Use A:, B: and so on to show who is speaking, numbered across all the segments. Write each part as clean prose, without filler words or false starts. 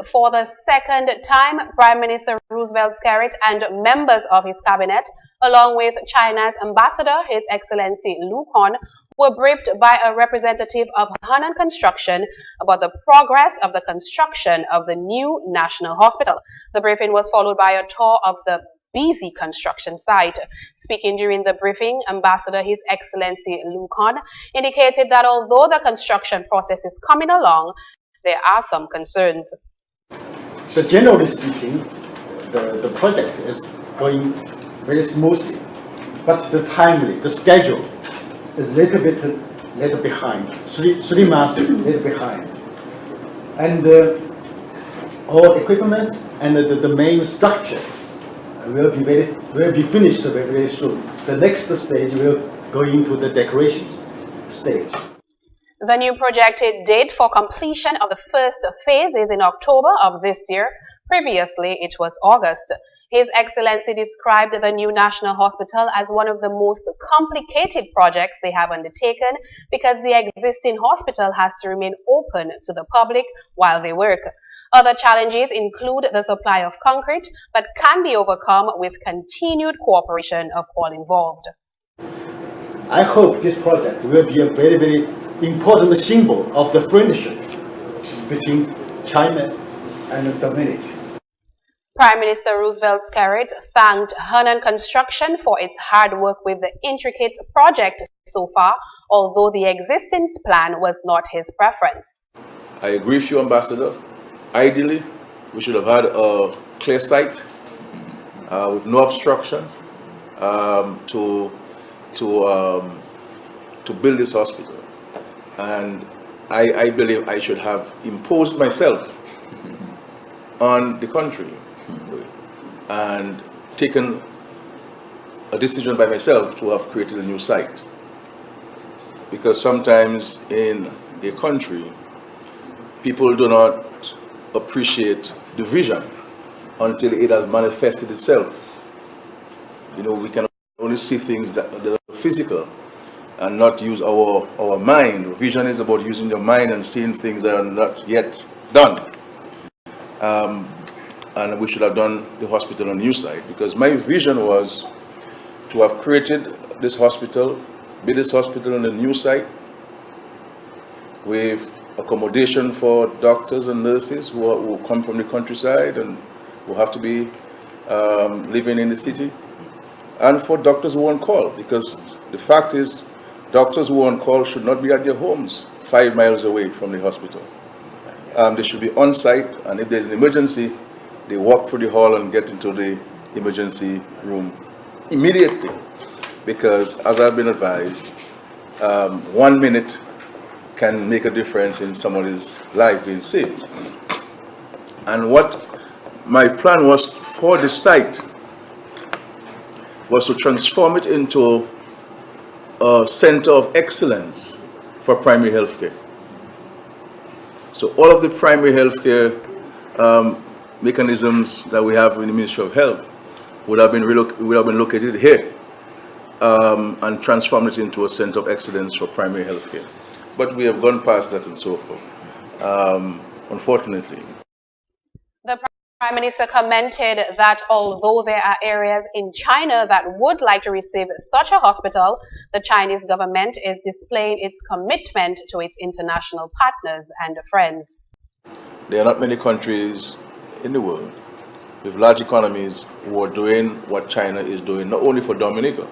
A: for the second time, Prime Minister Roosevelt Skerrit and members of his cabinet, along with China's ambassador, His Excellency Lu Con, were briefed by a representative of Henan Construction about the progress of the construction of the new National Hospital. The briefing was followed by a tour of the busy construction site. Speaking during the briefing, Ambassador His Excellency Lu Con indicated that although the construction process is coming along, there are some concerns.
B: So generally speaking, the project is going very smoothly, but the schedule is a little behind, three months little behind. And all equipment and the main structure will be finished very soon. The next stage will go into the decoration stage.
A: The new projected date for completion of the first phase is in October of this year. Previously, it was August. His Excellency described the new National Hospital as one of the most complicated projects they have undertaken because the existing hospital has to remain open to the public while they work. Other challenges include the supply of concrete, but can be overcome with continued cooperation of all involved.
B: I hope this project will be a very, very important symbol of the friendship between China and Dominic.
A: Prime Minister Roosevelt Skerrit thanked Henan Construction for its hard work with the intricate project so far, although the existence plan was not his preference.
C: I agree with you, Ambassador. Ideally, we should have had a clear site with no obstructions to build this hospital. And I believe I should have imposed myself on the country and taken a decision by myself to have created a new site. Because sometimes in a country, people do not appreciate the vision until it has manifested itself. You know, we can only see things that are physical and not use our mind. Vision is about using your mind and seeing things that are not yet done. And we should have done the hospital on the new site, because my vision was to have created this hospital, build this hospital on the new site with accommodation for doctors and nurses who come from the countryside and who have to be living in the city, and for doctors who are on call, because the fact is doctors who are on call should not be at their homes 5 miles away from the hospital. They should be on site, and if there's an emergency, they walk through the hall and get into the emergency room immediately, because as I've been advised, 1 minute can make a difference in somebody's life being saved. And what my plan was for the site was to transform it into a center of excellence for primary health care. So all of the primary health care mechanisms that we have in the Ministry of Health would have been located here and transformed it into a center of excellence for primary health care. But we have gone past that and so forth, unfortunately.
A: The Prime Minister commented that although there are areas in China that would like to receive such a hospital, the Chinese government is displaying its commitment to its international partners and friends.
C: There are not many countries in the world with large economies who are doing what China is doing, not only for Dominica,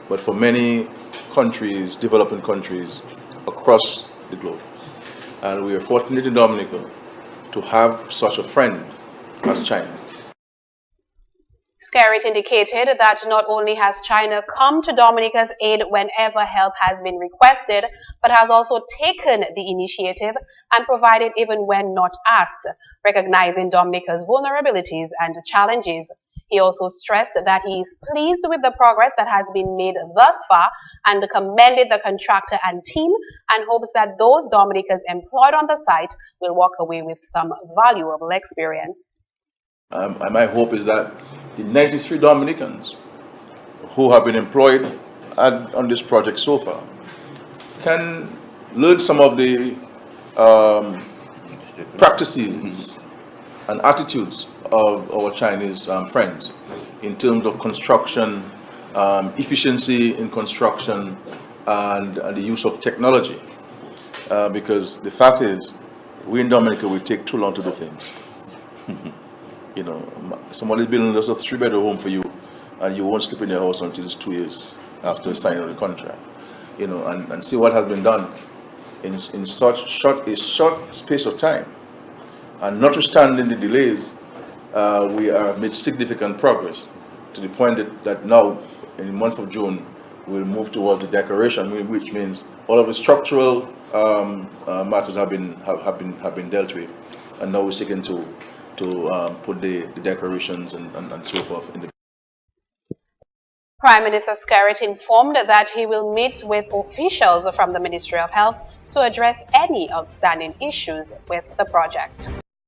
C: but for many countries, developing countries across the globe. And we are fortunate in Dominica to have such a friend as China.
A: Skerrit indicated that not only has China come to Dominica's aid whenever help has been requested, but has also taken the initiative and provided even when not asked, recognizing Dominica's vulnerabilities and challenges. He also stressed that he is pleased with the progress that has been made thus far and commended the contractor and team, and hopes that those Dominicans employed on the site will walk away with some valuable experience.
C: And my hope is that the 93 Dominicans who have been employed on this project so far can learn some of the practices and attitudes of our Chinese friends in terms of construction, efficiency in construction, and the use of technology. Because the fact is, we in Dominica, we take too long to do things. You know, somebody's building just a 3-bedroom home for you, and you won't sleep in your house until it's 2 years after signing the contract. You know, and see what has been done in such short space of time. And notwithstanding the delays, we have made significant progress to the point that now, in the month of June, we'll move towards the decoration, which means all of the structural matters have been dealt with, and now we're seeking to put the decorations and so forth in the.
A: Prime Minister Skerrit informed that he will meet with officials from the Ministry of Health to address any outstanding issues with the project.